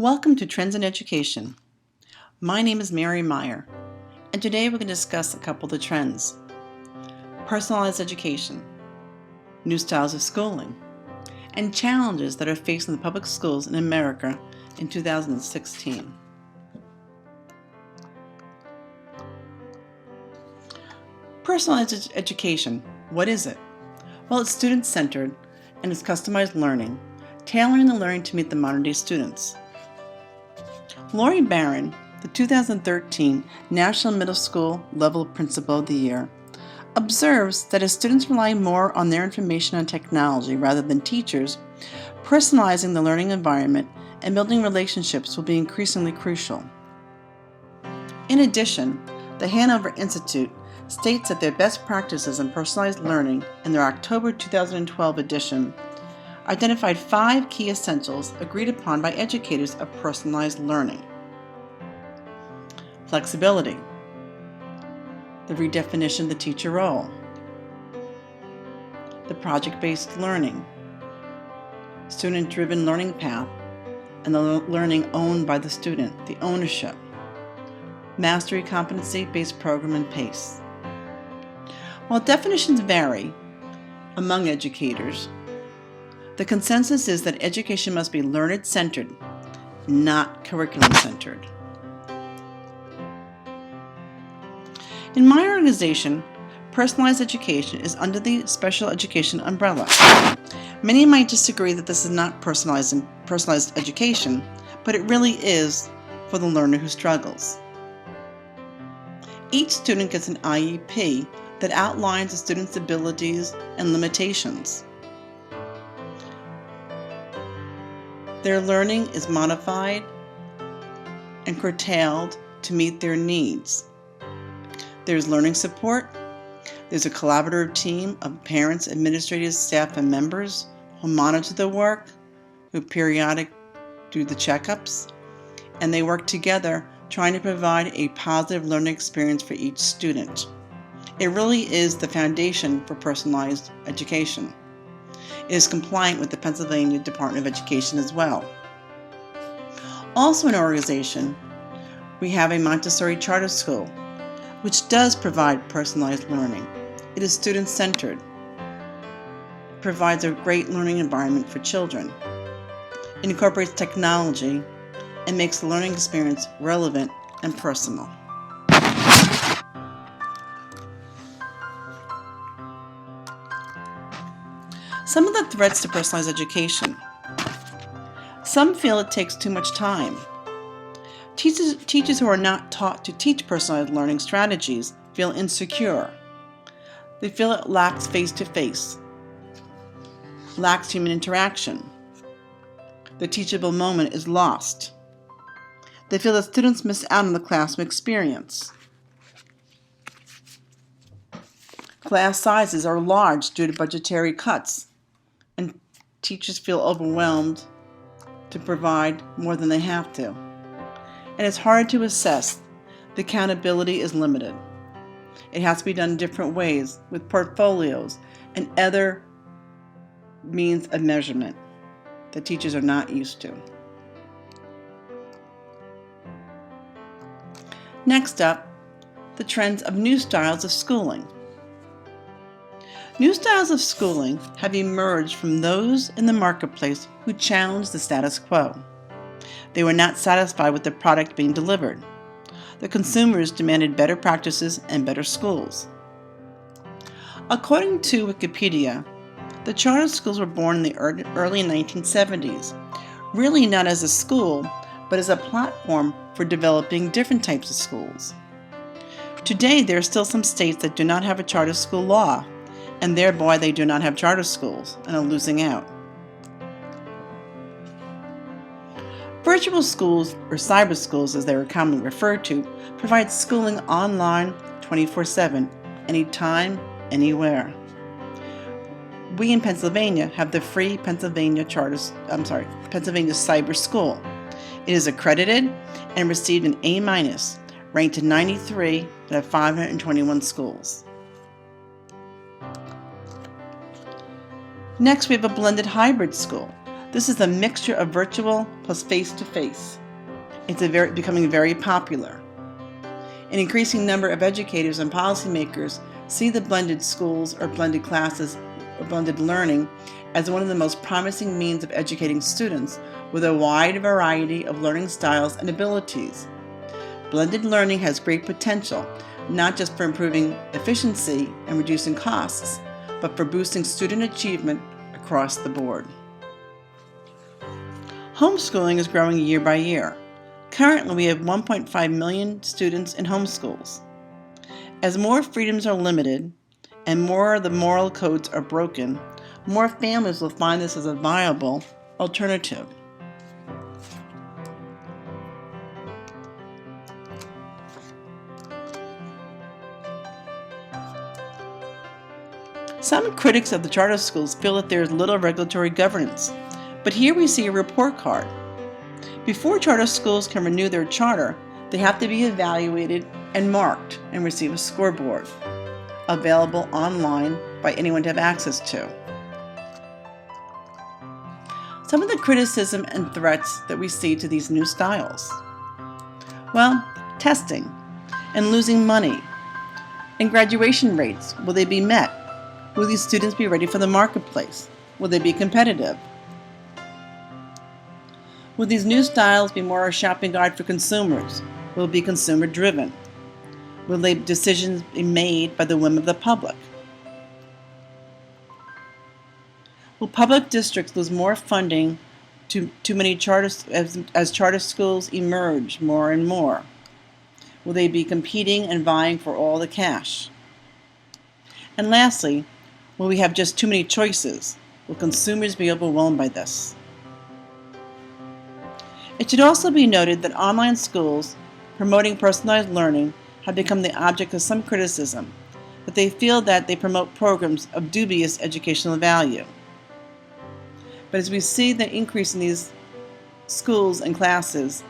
Welcome to Trends in Education. My name is Mary Meyer, and today we're going to discuss a couple of the trends. Personalized education, new styles of schooling, and challenges that are facing the public schools in America in 2016. Personalized education, what is it? Well, it's student-centered and it's customized learning, tailoring the learning to meet the modern-day students. Lori Barron, the 2013 National Middle School Level Principal of the Year, observes that as students rely more on their information on technology rather than teachers, personalizing the learning environment and building relationships will be increasingly crucial. In addition, the Hanover Institute states that their best practices in personalized learning in their October 2012 edition identified 5 key essentials agreed upon by educators of personalized learning. Flexibility, the redefinition of the teacher role, the project-based learning, student-driven learning path, and the learning owned by the student, the ownership, mastery competency-based program and pace. While definitions vary among educators, the consensus is that education must be learner-centered, not curriculum-centered. In my organization, personalized education is under the special education umbrella. Many might disagree that this is not personalized education, but it really is for the learner who struggles. Each student gets an IEP that outlines the student's abilities and limitations. Their learning is modified and curtailed to meet their needs. There's learning support. There's a collaborative team of parents, administrators, staff, and members who monitor the work, who periodically do the checkups, and they work together trying to provide a positive learning experience for each student. It really is the foundation for personalized education. It is compliant with the Pennsylvania Department of Education as well. Also in our organization, we have a Montessori charter school, which does provide personalized learning. It is student-centered. It provides a great learning environment for children. It incorporates technology and makes the learning experience relevant and personal. Some of the threats to personalized education. Some feel it takes too much time. Teachers who are not taught to teach personalized learning strategies feel insecure. They feel it lacks face-to-face, lacks human interaction. The teachable moment is lost. They feel that students miss out on the classroom experience. Class sizes are large due to budgetary cuts, and teachers feel overwhelmed to provide more than they have to. And it's hard to assess. The accountability is limited. It has to be done in different ways with portfolios and other means of measurement that teachers are not used to. Next up, the trends of new styles of schooling. New styles of schooling have emerged from those in the marketplace who challenged the status quo. They were not satisfied with the product being delivered. The consumers demanded better practices and better schools. According to Wikipedia, the charter schools were born in the early 1970s, really not as a school, but as a platform for developing different types of schools. Today, there are still some states that do not have a charter school law, and thereby they do not have charter schools and are losing out. Virtual schools, or cyber schools as they are commonly referred to, provide schooling online 24/7, anytime, anywhere. We in Pennsylvania have the free Pennsylvania Cyber School. It is accredited and received an A-, ranked to 93 out of 521 schools. Next, we have a blended hybrid school. This is a mixture of virtual plus face-to-face. It's becoming very popular. An increasing number of educators and policymakers see the blended schools or blended classes or blended learning as one of the most promising means of educating students with a wide variety of learning styles and abilities. Blended learning has great potential, not just for improving efficiency and reducing costs, but for boosting student achievement across the board. Homeschooling is growing year by year. Currently, we have 1.5 million students in homeschools. As more freedoms are limited and more of the moral codes are broken, more families will find this as a viable alternative. Some critics of the charter schools feel that there is little regulatory governance, but here we see a report card. Before charter schools can renew their charter, they have to be evaluated and marked and receive a scoreboard, available online by anyone to have access to. Some of the criticism and threats that we see to these new styles. Well, testing and losing money and graduation rates. Will they be met? Will these students be ready for the marketplace? Will they be competitive? Will these new styles be more a shopping guide for consumers? Will it be consumer driven? Will decisions be made by the whim of the public? Will public districts lose more funding to too many as charter schools emerge more and more? Will they be competing and vying for all the cash? And lastly, will we have just too many choices? Will consumers be overwhelmed by this? It should also be noted that online schools promoting personalized learning have become the object of some criticism, that they feel that they promote programs of dubious educational value. But as we see the increase in these schools and classes,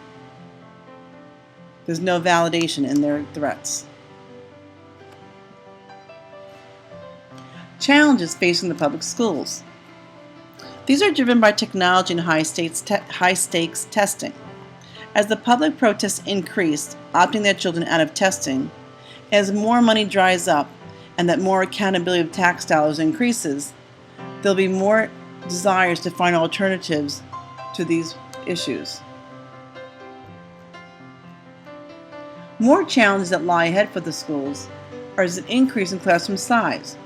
there's no validation in their threats. Challenges facing the public schools. These are driven by technology and high-stakes testing. As the public protests increase, opting their children out of testing, as more money dries up and that more accountability of tax dollars increases, there'll be more desires to find alternatives to these issues. More challenges that lie ahead for the schools are an increase in classroom size,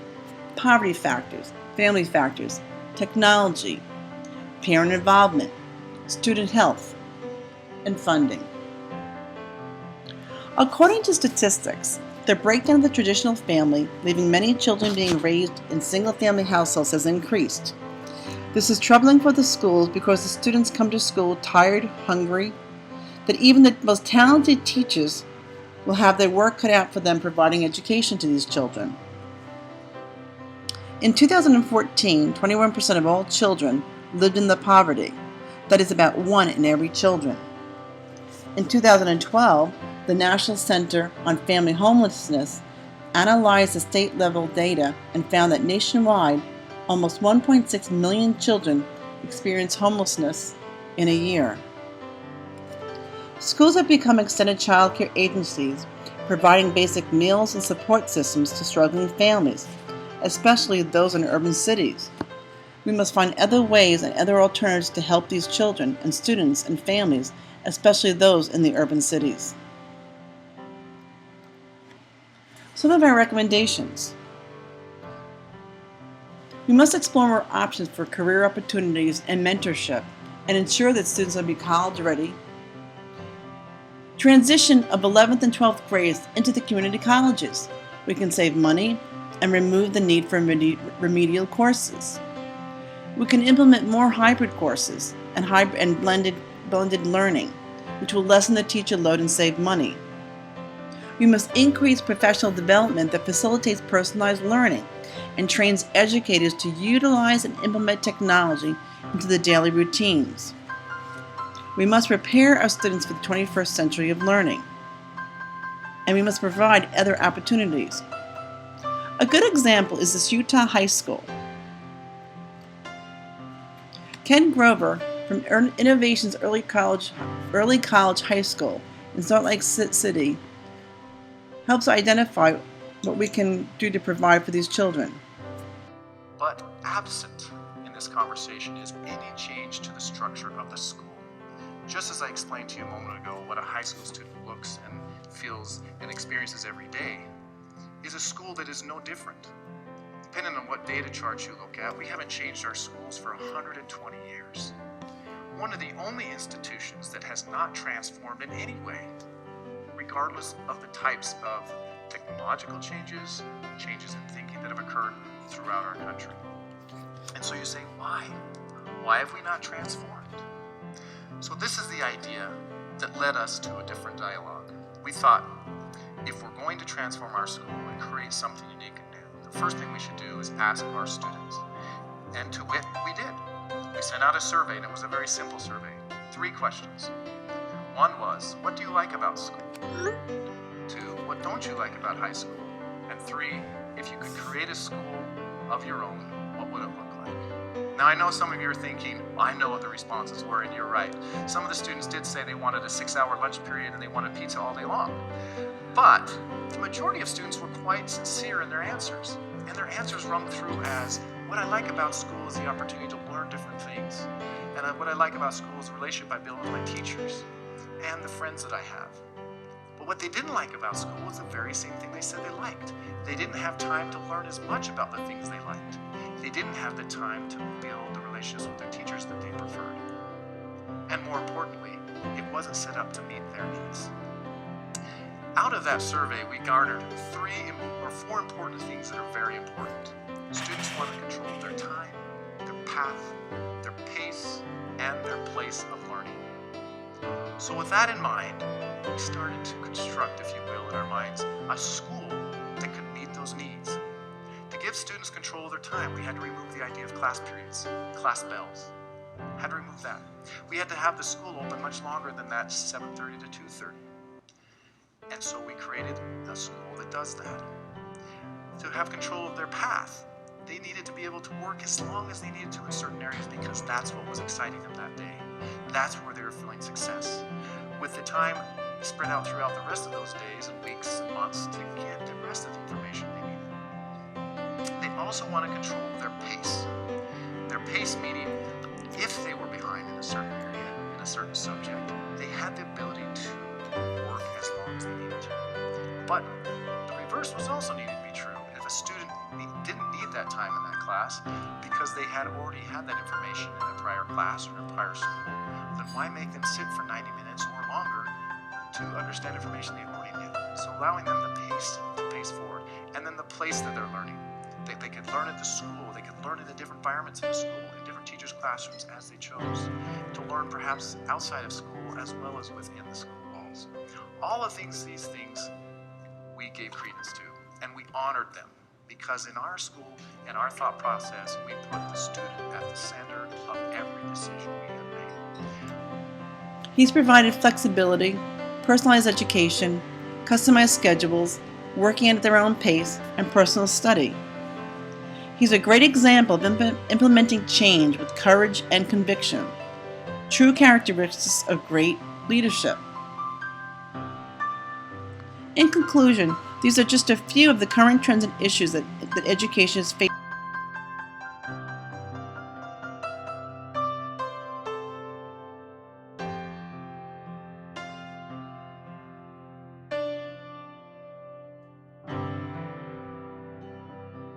poverty factors, family factors, technology, parent involvement, student health, and funding. According to statistics, the breakdown of the traditional family, leaving many children being raised in single-family households, has increased. This is troubling for the schools because the students come to school tired, hungry, that even the most talented teachers will have their work cut out for them providing education to these children. In 2014, 21% of all children lived in the poverty. That is about 1 in every children. In 2012, the National Center on Family Homelessness analyzed the state-level data and found that nationwide, almost 1.6 million children experience homelessness in a year. Schools have become extended child care agencies, providing basic meals and support systems to struggling families, especially those in urban cities. We must find other ways and other alternatives to help these children and students and families, especially those in the urban cities. Some of our recommendations. We must explore more options for career opportunities and mentorship and ensure that students will be college ready. Transition of 11th and 12th grades into the community colleges. We can save money and remove the need for remedial courses. We can implement more hybrid courses and blended learning, which will lessen the teacher load and save money. We must increase professional development that facilitates personalized learning and trains educators to utilize and implement technology into the daily routines. We must prepare our students for the 21st century of learning. And we must provide other opportunities. A good example is this Utah high school. Ken Grover from Innovations Early College High School in Salt Lake City helps identify what we can do to provide for these children. But absent in this conversation is any change to the structure of the school. Just as I explained to you a moment ago what a high school student looks and feels and experiences every day, is a school that is no different. Depending on what data charts you look at, we haven't changed our schools for 120 years. One of the only institutions that has not transformed in any way, regardless of the types of technological changes in thinking that have occurred throughout our country. And so you say, why? Why have we not transformed? So this is the idea that led us to a different dialogue. We thought, if we're going to transform our school and create something unique and new, the first thing we should do is ask our students. And to wit, we did. We sent out a survey, and it was a very simple survey. 3 questions. 1 was, what do you like about school? 2, what don't you like about high school? And 3, if you could create a school of your own, what would it look like? Now I know some of you are thinking, I know what the responses were, and you're right. Some of the students did say they wanted a 6-hour lunch period and they wanted pizza all day long. But the majority of students were quite sincere in their answers. And their answers rung through as, what I like about school is the opportunity to learn different things. And what I like about school is the relationship I build with my teachers and the friends that I have. But what they didn't like about school was the very same thing they said they liked. They didn't have time to learn as much about the things they liked. They didn't have the time to build the relationships with their teachers that they preferred. And more importantly, it wasn't set up to meet their needs. Out of that survey, we garnered 4 important things that are very important. Students want to control their time, their path, their pace, and their place of learning. So with that in mind, we started to construct, if you will, in our minds, a school that could meet those needs. To give students control of their time, we had to remove the idea of class periods, class bells. Had to remove that. We had to have the school open much longer than that 7:30 to 2:30. And so we created a school that does that. To have control of their path, they needed to be able to work as long as they needed to in certain areas because that's what was exciting them that day. That's where they were feeling success. With the time spread out throughout the rest of those days and weeks and months to get the rest of the information they needed. They also want to control their pace. Their pace meaning if they were behind in a certain area, in a certain subject, they had the ability to work as long as they needed to. But the reverse was also needed to be true. If a student didn't need that time in that class because they had already had that information in a prior class or in a prior school, then why make them sit for 90 minutes or longer to understand information they already knew? So allowing them the pace forward, and then the place that they're learning. They could learn at the school, they could learn in the different environments in the school, in different teachers' classrooms as they chose, to learn perhaps outside of school as well as within the school walls. All of these things we gave credence to, and we honored them, because in our school and our thought process, we put the student at the center of every decision we have made. He's provided flexibility, personalized education, customized schedules, working at their own pace, and personal study. He's a great example of implementing change with courage and conviction, true characteristics of great leadership. In conclusion, these are just a few of the current trends and issues that education is facing.